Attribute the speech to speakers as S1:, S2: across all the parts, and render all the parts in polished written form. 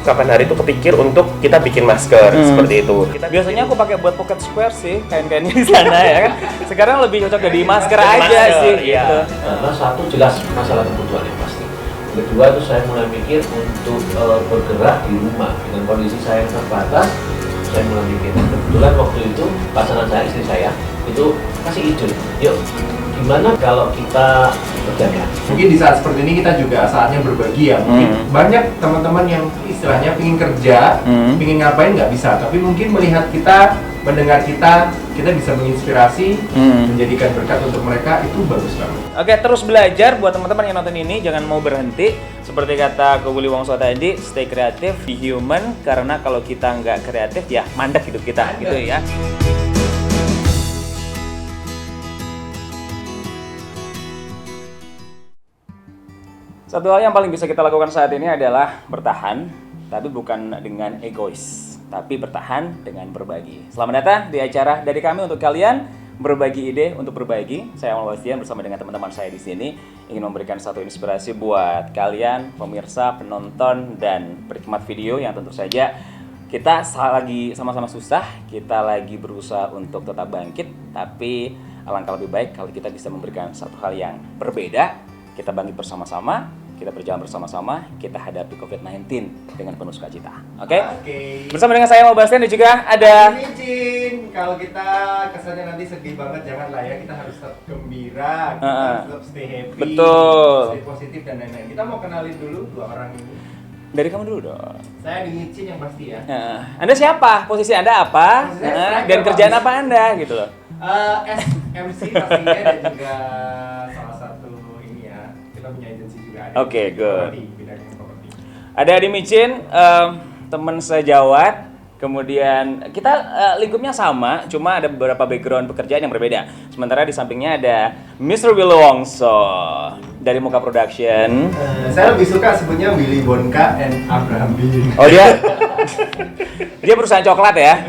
S1: kapan hari itu kepikir untuk kita bikin masker seperti itu.
S2: Biasanya aku pakai buat pocket square sih, kain-kainnya di sana ya kan. Sekarang lebih cocok jadi masker aja sih gitu.
S3: Karena satu jelas masalah kebutuhan yang pasti. Kedua itu saya mulai mikir untuk bergerak di rumah dengan kondisi saya yang terbatas. Saya mulai mikir, kebetulan waktu itu pasangan saya, istri saya itu kasih ide, yuk gimana kalau kita berjalan.
S4: Mungkin di saat seperti ini kita juga saatnya berbagi ya. Mungkin banyak teman-teman yang istilahnya pingin kerja, pingin ngapain nggak bisa, tapi mungkin melihat kita, mendengar kita bisa menginspirasi, menjadikan berkat untuk mereka, itu bagus banget.
S2: Oke, terus belajar buat teman-teman yang nonton ini, jangan mau berhenti. Seperti kata Ko Willy Wongso tadi, stay kreatif, be human, karena kalau kita nggak kreatif ya mandek hidup kita gitu ya. Satu hal yang paling bisa kita lakukan saat ini adalah bertahan, tapi bukan dengan egois, tapi bertahan dengan berbagi. Selamat datang di acara dari kami untuk kalian, berbagi ide untuk berbagi. Saya Amal Bastian bersama dengan teman-teman saya di sini ingin memberikan satu inspirasi buat kalian, pemirsa, penonton, dan penikmat video yang tentu saja kita lagi sama-sama susah, kita lagi berusaha untuk tetap bangkit, tapi alangkah lebih baik kalau kita bisa memberikan satu hal yang berbeda. Kita bangkit bersama-sama, kita berjalan bersama-sama, kita hadapi COVID-19 dengan penuh sukacita. Oke? Bersama dengan saya Amal Bastian dan juga ada
S4: Micin. Kalau kita kesannya nanti sedih banget, janganlah ya. Kita harus tetap gembira, kita harus tetap stay happy,
S2: betul,
S4: stay positif dan lain-lain. Kita mau kenalin dulu dua orang ini.
S2: dari kamu dulu dong.
S4: Saya di Micin yang pasti ya.
S2: Anda siapa? Posisi Anda apa? Dan kerjaan apa Anda gitu loh?
S4: MC pastinya dan juga salah satu ini ya, kita punya agensi juga.
S2: Oke, good.
S4: Bidang properti.
S2: Ada Adi Micin, teman sejawat. Kemudian kita lingkupnya sama, cuma ada beberapa background pekerjaan yang berbeda. Sementara di sampingnya ada Mr. Willy Wongso dari Mocha Production.
S4: Saya lebih suka sebutnya Willy Wonka and Abraham Bean.
S2: Oh dia perusahaan coklat ya.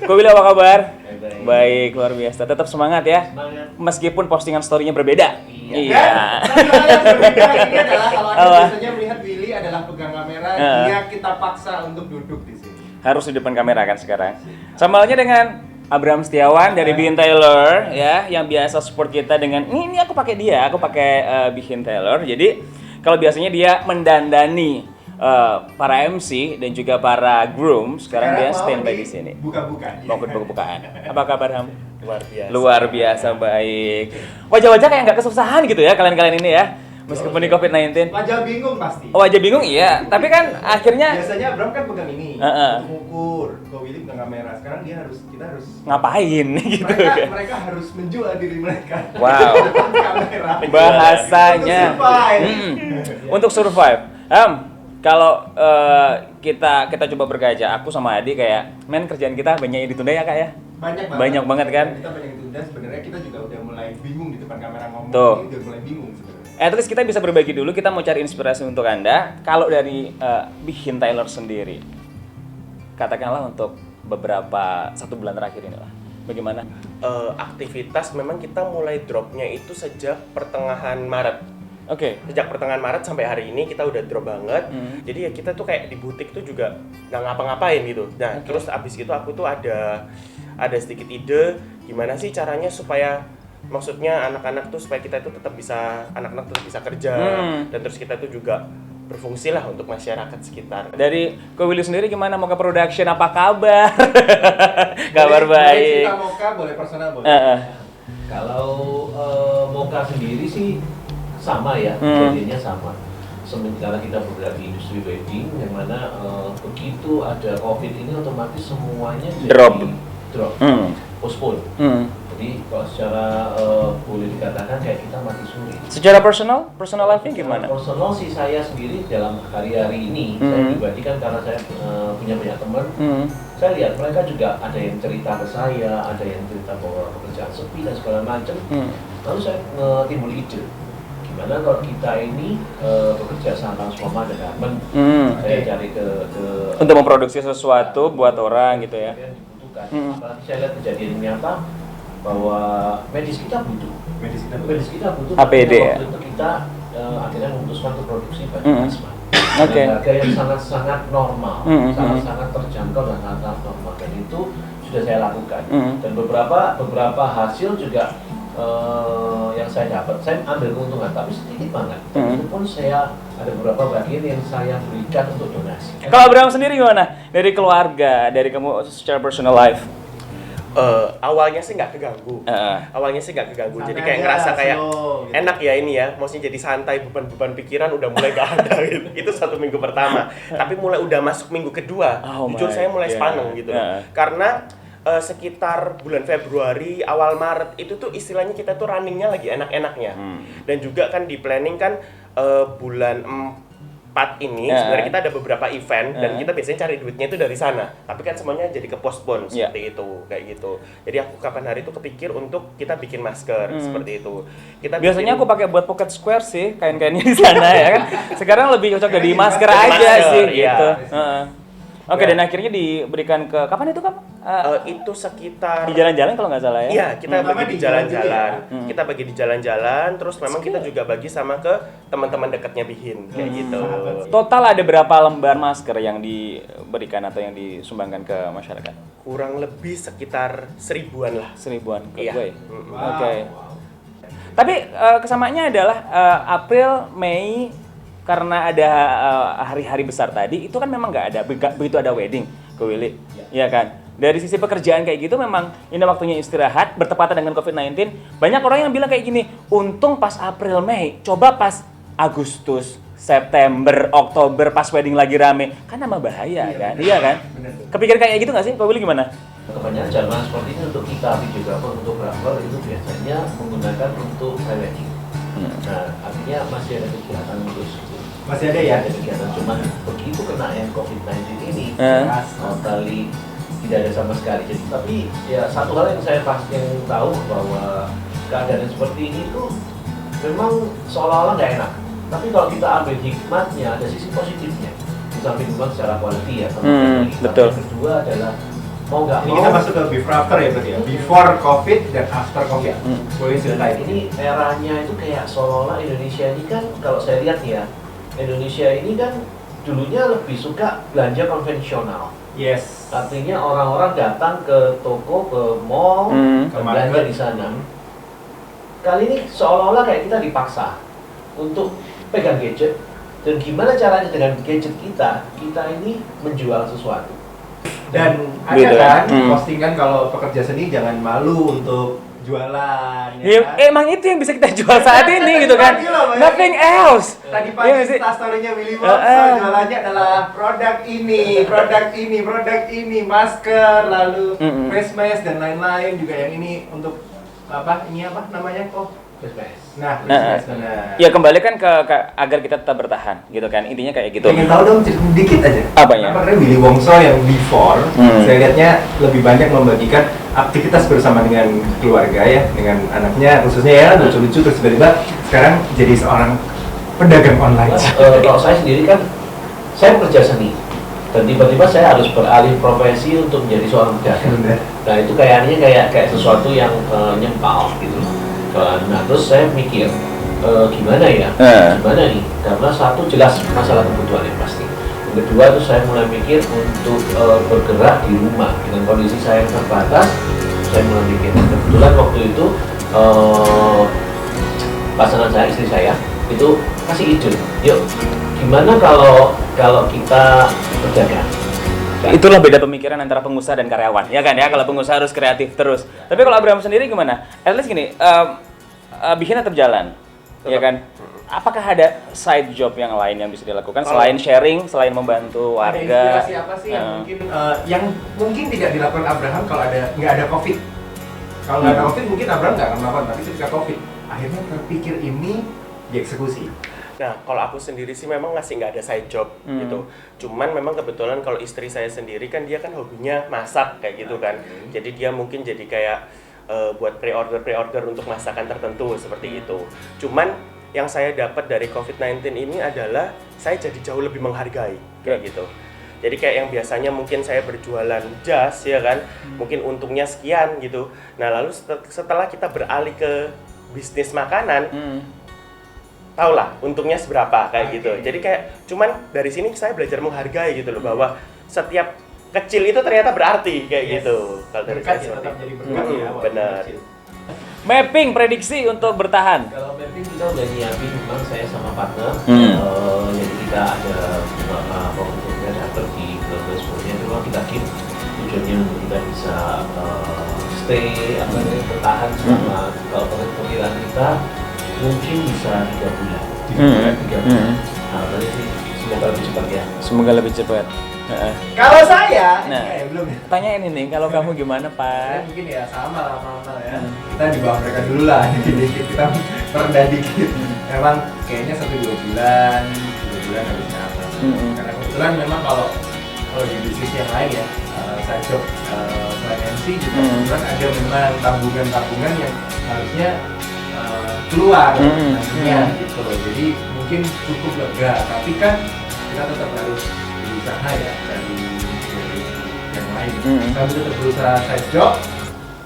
S2: Ko Willy, apa kabar? Baik, luar biasa. Tetap semangat ya. Meskipun postingan story-nya berbeda. Iya.
S4: Ini adalah kalau Anda biasanya melihat Willy adalah pegang kamera, dia kita paksa untuk duduk di sini.
S2: Harus di depan kamera kan sekarang. Sama halnya dengan Abraham Setiawan dari Behin Taylor ya, yang biasa support kita dengan ini aku pakai dia, aku pakai Behin Taylor. Jadi kalau biasanya dia mendandani para MC dan juga para groom, sekarang dia standby di sini.
S4: Buka-bukaan.
S2: Mau buka-bukaan. Apa kabar Ham?
S1: Luar biasa.
S2: Luar biasa baik. Wajah-wajah kayak nggak kesusahan gitu ya kalian-kalian ini ya. Meskipun di COVID-19.
S4: Wajah bingung pasti.
S2: Oh, wajah bingung iya, tapi kan akhirnya
S4: biasanya Abraham kan pegang ini, mengukur. Ko Willy pegang kamera. Sekarang kita harus
S2: ngapain gitu kan.
S4: Mereka harus menjual diri mereka.
S2: Wow.
S4: Kamera.
S2: Bahasanya.
S4: Untuk survive.
S2: Kalau kita coba berkaca, aku sama Adi kayak, kerjaan kita banyak yang ditunda ya kak ya? Banyak banget kan?
S4: Kita banyak yang ditunda, sebenarnya kita juga udah mulai bingung di depan kamera ngomong.
S2: Tuh.
S4: Ini udah mulai bingung sebenarnya.
S2: At least kita bisa berbagi dulu, kita mau cari inspirasi untuk Anda. Kalau dari Behin Taylor sendiri, katakanlah untuk beberapa 1 bulan terakhir ini lah, bagaimana?
S1: Aktivitas memang kita mulai dropnya itu sejak pertengahan Maret.
S2: Oke.
S1: Sejak pertengahan Maret sampai hari ini kita udah drop banget. Jadi ya kita tuh kayak di butik tuh juga nggak ngapa-ngapain gitu. Nah terus abis itu aku tuh ada sedikit ide gimana sih caranya supaya maksudnya anak-anak tuh supaya kita itu tetap bisa kerja dan terus kita tuh juga berfungsi lah untuk masyarakat sekitar.
S2: Dari Ko Willy sendiri gimana? Mocha Production apa kabar? Kabar baik.
S4: Boleh cerita Mocha, boleh personal, boleh.
S3: Kalau Mocha sendiri sih sama ya, jadinya sama. Sementara kita bergerak di industri wedding, yang mana begitu ada COVID ini otomatis semuanya jadi drop, postpone. Jadi kalau secara boleh dikatakan kayak kita mati suri.
S2: Secara personal life-nya gimana?
S3: Personal sih saya sendiri dalam hari-hari ini, saya pribadi kan karena saya punya banyak teman, saya lihat mereka juga ada yang cerita ke saya, ada yang cerita bahwa pekerjaan sepi dan segala macam. Lalu saya timbul ide, gimana kalau kita ini bekerja sama dengan saya cari ke
S2: untuk memproduksi sesuatu buat orang gitu ya.
S3: Dibutuhkan. Apalagi saya lihat kejadian nyata bahwa medis kita butuh
S4: Medis kita
S3: APD ya. Waktu itu kita akhirnya memutuskan untuk produksi bahan plasma. dengan harga yang sangat-sangat normal, sangat-sangat terjangkau dan sangat normal, dan itu sudah saya lakukan. Dan beberapa hasil juga yang saya dapat, saya ambil keuntungan, tapi sedikit banget. Dan itu pun saya ada beberapa bagian yang saya berikan untuk donasi.
S2: Kalau Abraham sendiri gimana? Dari keluarga, dari kamu secara personal life?
S1: Awalnya sih nggak keganggu. Awalnya sih nggak keganggu. Jadi kayak ngerasa kayak enak ya ini ya. Maksudnya jadi santai, beban pikiran udah mulai nggak ada gitu. Itu 1 minggu pertama. Tapi mulai udah masuk minggu kedua, jujur saya mulai sepaneng gitu. Karena sekitar bulan Februari, awal Maret itu tuh istilahnya kita tuh runningnya lagi enak-enaknya. Dan juga kan di planning kan bulan 4 ini sebenarnya kita ada beberapa event dan kita biasanya cari duitnya itu dari sana. Tapi kan semuanya jadi ke postpone seperti itu, kayak gitu. Jadi aku kapan hari itu kepikir untuk kita bikin masker seperti itu. Kita
S2: biasanya aku pakai buat pocket square sih, kain-kainnya di sana ya kan. Sekarang lebih cocok jadi masker aja sih gitu. Oke, dan akhirnya diberikan ke kapan itu, Kak?
S1: Itu sekitar
S2: di jalan-jalan kalau nggak salah ya?
S1: Iya, kita bagi di jalan-jalan. Kita bagi di jalan-jalan, terus memang kita juga bagi sama ke teman-teman dekatnya Bihin, kayak gitu.
S2: Total ada berapa lembar masker yang diberikan atau yang disumbangkan ke masyarakat?
S1: Kurang lebih sekitar 1000-an lah.
S2: 1000-an ke gue.
S1: Wow.
S2: Oke. Tapi kesamaannya adalah April, Mei, karena ada hari-hari besar tadi, itu kan memang nggak ada, begitu ada wedding ke Willy, ya kan? Dari sisi pekerjaan kayak gitu memang ini waktunya istirahat, bertepatan dengan COVID-19. Banyak orang yang bilang kayak gini, untung pas April, Mei, coba pas Agustus, September, Oktober, pas wedding lagi rame, kan nama bahaya kan? Iya kan? Kepikiran kayak gitu nggak sih, Pak Willy gimana?
S3: Kebanyakan jamaah seperti ini untuk kita, videographer, fotografer itu biasanya menggunakan untuk pre-wedding. Nah, artinya masih ada kegiatan terus.
S4: Masih ada ya?
S3: Ada kegiatan, cuman begitu kena yang COVID-19 ini, totally tidak ada sama sekali. Jadi, tapi ya satu hal yang saya pasti tahu bahwa keadaan seperti ini tuh memang seolah-olah nggak enak. Tapi kalau kita ambil hikmatnya, ada sisi positifnya. Di samping memang secara quality ya.
S2: Betul.
S3: Yang kedua adalah mau nggak
S4: ini
S3: mau.
S4: kita masuk ke before after ya berarti ya? Before COVID dan after COVID. Boleh ceritain.
S3: Ini eranya itu kayak seolah-olah Indonesia ini kan, kalau saya lihat ya, Indonesia ini kan dulunya lebih suka belanja konvensional.
S4: Yes.
S3: Artinya orang-orang datang ke toko, ke mall, belanja di sana. Kali ini seolah-olah kayak kita dipaksa untuk pegang gadget. Dan gimana caranya dengan gadget kita ini menjual sesuatu.
S4: Dan ada kan postingan kalau pekerja seni jangan malu untuk jualan.
S2: Ya, kan? Emang itu yang bisa kita jual saat ini gitu kan. Nothing else.
S4: Tadi pagi story-nya Willy Wongso jualannya adalah produk ini, masker, lalu face mask dan lain-lain juga yang ini untuk apa? Ini apa namanya kok?
S3: Face mask.
S4: Nah, face mask benar.
S2: Ya kembali kan ke agar kita tetap bertahan gitu kan. Intinya kayak gitu.
S4: Pengen tahu dong dikit aja.
S2: Apanya?
S4: Karena Willy Wongso yang before, saya lihatnya lebih banyak membagikan aktivitas bersama dengan keluarga ya, dengan anaknya khususnya ya, lucu-lucu, terus tiba-tiba sekarang jadi seorang pedagang online.
S3: Kalau saya sendiri kan, saya pekerja seni dan tiba-tiba saya harus beralih profesi untuk menjadi seorang pedagang. Nah itu kayaknya kayak sesuatu yang nyempal gitu. Nah terus saya mikir gimana ya, gimana nih? Karena satu jelas masalah kebutuhan yang pasti. Yang kedua itu saya mulai mikir untuk bergerak di rumah dengan kondisi saya yang terbatas. Saya mulai mikir. Kebetulan waktu itu pasangan saya, istri saya itu kasih ide, yuk gimana kalau kita berdagang.
S2: Itulah beda pemikiran antara pengusaha dan karyawan, ya kan ya. Kalau pengusaha harus kreatif terus. Tapi kalau Abraham sendiri gimana? At least gini, Bihin tetap jalan, ya kan? Apakah ada side job yang lain yang bisa dilakukan selain sharing, selain membantu warga?
S4: Ada inspirasi apa sih yang mungkin tidak dilakukan Abraham kalau nggak ada COVID? Kalau nggak ada COVID mungkin Abraham nggak akan melakukan, tapi ketika COVID akhirnya terpikir ini dieksekusi.
S1: Nah, kalau aku sendiri sih memang masih nggak ada side job gitu. Cuman memang kebetulan kalau istri saya sendiri kan dia kan hobinya masak kayak gitu kan. Jadi dia mungkin jadi kayak buat pre-order untuk masakan tertentu seperti itu. Cuman yang saya dapat dari COVID-19 ini adalah saya jadi jauh lebih menghargai kayak gitu. Jadi kayak yang biasanya mungkin saya berjualan jas ya kan, mungkin untungnya sekian gitu. Nah lalu setelah kita beralih ke bisnis makanan, tau lah untungnya seberapa kayak gitu. Jadi kayak cuman dari sini saya belajar menghargai gitu loh, bahwa setiap kecil itu ternyata berarti kayak gitu. Kalau dari
S4: Berkat
S1: saya
S4: ya,
S1: seperti
S4: tetap jadi berkat ya, walaupun
S1: benar.
S4: kecil.
S2: Mapping prediksi untuk bertahan.
S3: Kalau mapping kita udah nyiapin, memang saya sama partner, jadi kita ada beberapa program daftar di global semuanya. Memang kita keep tujuannya untuk kita bisa stay bertahan selama, kalau perkiraan kita mungkin bisa 3 bulan. 3 bulan. Tadi sih semoga lebih cepat ya.
S2: Semoga lebih cepat.
S4: Kalau saya,
S2: Nah,
S4: belum ya.
S2: tanya ini nih, kalau kamu gimana,
S4: Saya
S2: Pak?
S4: mungkin ya sama lah ya. Kita di bawah mereka dulu lah, dikit-dikit kita merendah dikit. Memang kayaknya 1-2 bulan, 3 bulan harusnya apa? Karena kebetulan memang kalau di bisnis yang lain ya, side job selain MC juga kebetulan ada memang tabungan-tabungan yang harusnya keluar nantinya gitu loh. Jadi mungkin cukup lega, tapi kan kita tetap harus berusaha ya dari yang lain. Kami tetap berusaha side job,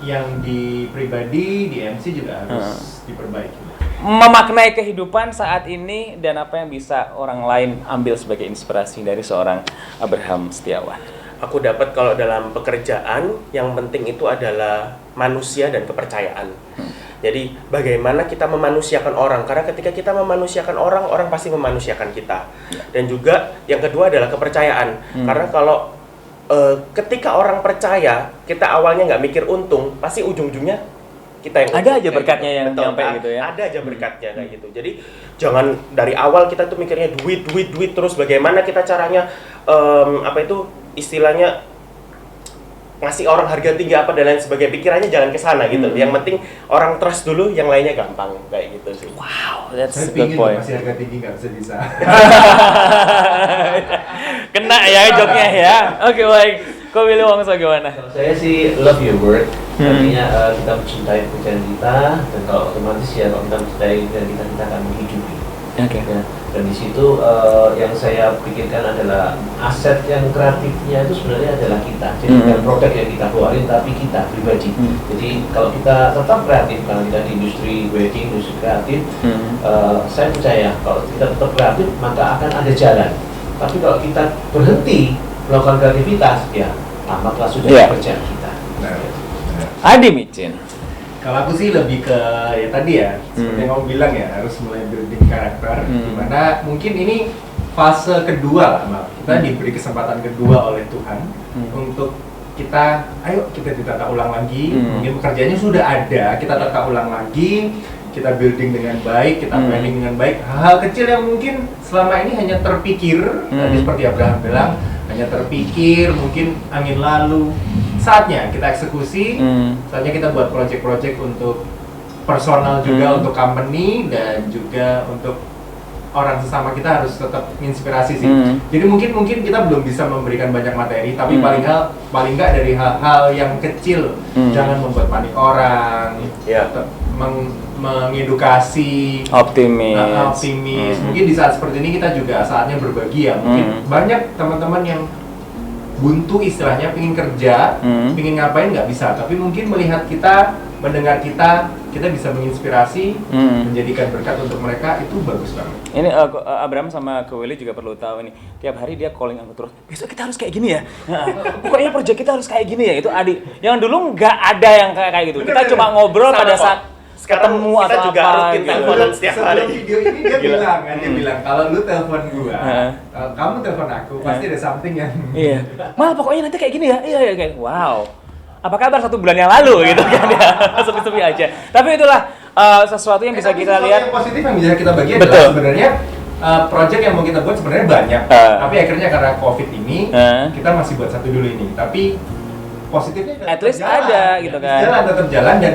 S4: yang di pribadi, di MC juga harus diperbaiki.
S2: Memaknai kehidupan saat ini dan apa yang bisa orang lain ambil sebagai inspirasi dari seorang Abraham Setiawan.
S1: Aku dapat kalau dalam pekerjaan yang penting itu adalah manusia dan kepercayaan. Jadi bagaimana kita memanusiakan orang, karena ketika kita memanusiakan orang, orang pasti memanusiakan kita. Dan juga yang kedua adalah kepercayaan, karena kalau ketika orang percaya, kita awalnya nggak mikir untung, pasti ujung-ujungnya kita yang
S2: Ada aja
S1: kayak
S2: berkatnya
S1: gitu.
S2: yang
S1: Betul,
S2: nyampe gitu ya.
S1: Ada aja berkatnya kayak gitu. Jadi jangan dari awal kita tuh mikirnya duit terus bagaimana kita caranya istilahnya ngasih orang harga tinggi apa dan lain sebagainya, pikirannya jangan ke sana gitu. Yang penting orang trust dulu, yang lainnya gampang kayak gitu sih.
S2: Wow, that's
S4: Saya
S2: a good
S4: pingin
S2: point.
S4: masih harga tinggi nggak bisa.
S2: Kena ya joknya ya. Oke, baik. Kok Willy Wongso gimana?
S3: Kalau saya sih love your work, artinya kita mencintai pekerjaan kita, dan kalau otomatis ya kalau kita mencintai pekerjaan kita, kita akan menghidupi.
S2: Oke.
S3: Ya, dan di situ yang saya pikirkan adalah aset yang kreatifnya itu sebenarnya adalah kita. Jadi bukan produk yang kita keluarin, tapi kita pribadi. Jadi kalau kita tetap kreatif, karena kita di industri wedding, industri kreatif, saya percaya kalau kita tetap kreatif maka akan ada jalan. Tapi kalau kita berhenti melakukan kreativitas, ya tamatlah sudah pekerjaan kita.
S2: Adi Micin.
S4: Kalau aku sih lebih ke ya tadi ya, seperti yang kamu bilang ya, harus mulai building karakter. Dimana mungkin ini fase kedua lah, Mbak. Kita diberi kesempatan kedua oleh Tuhan untuk kita, ayo kita ditata ulang lagi. Mungkin pekerjaannya sudah ada, kita tata ulang lagi, kita building dengan baik, kita planning dengan baik. Hal-hal kecil yang mungkin selama ini hanya terpikir, tadi seperti Abraham bilang, hanya terpikir, mungkin angin lalu. Saatnya kita eksekusi, saatnya kita buat project-project untuk personal juga, untuk company, dan juga untuk orang sesama kita harus tetap menginspirasi sih. Jadi mungkin kita belum bisa memberikan banyak materi, tapi paling nggak dari hal-hal yang kecil, jangan membuat panik orang, tetap mengedukasi, optimis. Mungkin di saat seperti ini kita juga saatnya berbagi ya. Mungkin banyak teman-teman yang buntu istilahnya, pengen kerja, pengen ngapain nggak bisa, tapi mungkin melihat kita, mendengar kita bisa menginspirasi, menjadikan berkat untuk mereka, itu bagus banget.
S2: Ini Abraham sama Ke Willy juga perlu tahu ini, tiap hari dia calling aku terus, besok kita harus kayak gini ya, pokoknya project kita harus kayak gini ya. Itu Adi, yang dulu nggak ada yang kayak gitu, kita cuma ngobrol pada saat
S1: sekarang
S2: ketemu
S1: kita
S2: atau
S1: juga
S2: apa
S1: rutin
S2: gitu.
S1: teleponan setiap hari.
S4: Sebelum video ini dia bilang, kalau lu telepon gua, kamu telepon aku, pasti ada something yang
S2: Iya, mal pokoknya nanti kayak gini ya, iya kayak wow. Apa kabar 1 bulan yang lalu gitu kan ya, sepi-sepi aja. Tapi itulah sesuatu yang bisa kita lihat.
S4: Yang positif yang bisa kita bagi adalah sebenarnya project yang mau kita buat sebenarnya banyak, tapi akhirnya karena COVID ini kita masih buat 1 dulu ini. Tapi positifnya
S2: at least ada gitu kan.
S4: Tetap jalan, dan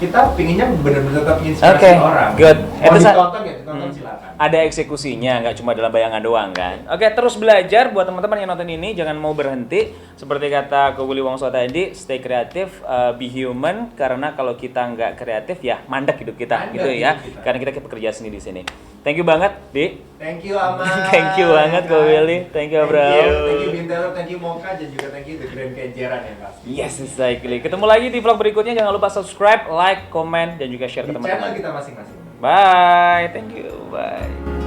S4: kita pinginnya benar-benar tetap inspirasi orang.
S2: Good.
S4: Mau ditonton ya, ditonton silakan.
S2: Ada eksekusinya, nggak cuma dalam bayangan doang kan. Oke, terus belajar buat teman-teman yang nonton ini, jangan mau berhenti. Seperti kata Ke Willy Wongso tadi, stay kreatif, be human. Karena kalau kita nggak kreatif ya mandek hidup kita gitu ya. Karena kita pekerja seni di sini. Thank you banget, Di.
S4: Thank you Aman.
S2: Thank you banget, Ko Willy. Thank you, Abraham.
S4: Thank you Bintaro, thank you Mocha, dan juga thank you The Grand Kenjeran ya pasti.
S2: Yes, exactly. Ketemu lagi di vlog berikutnya. Jangan lupa subscribe, like, komen, dan juga share ke
S4: Di channel
S2: teman-teman.
S4: kita masing-masing.
S2: Bye. Thank you. Bye.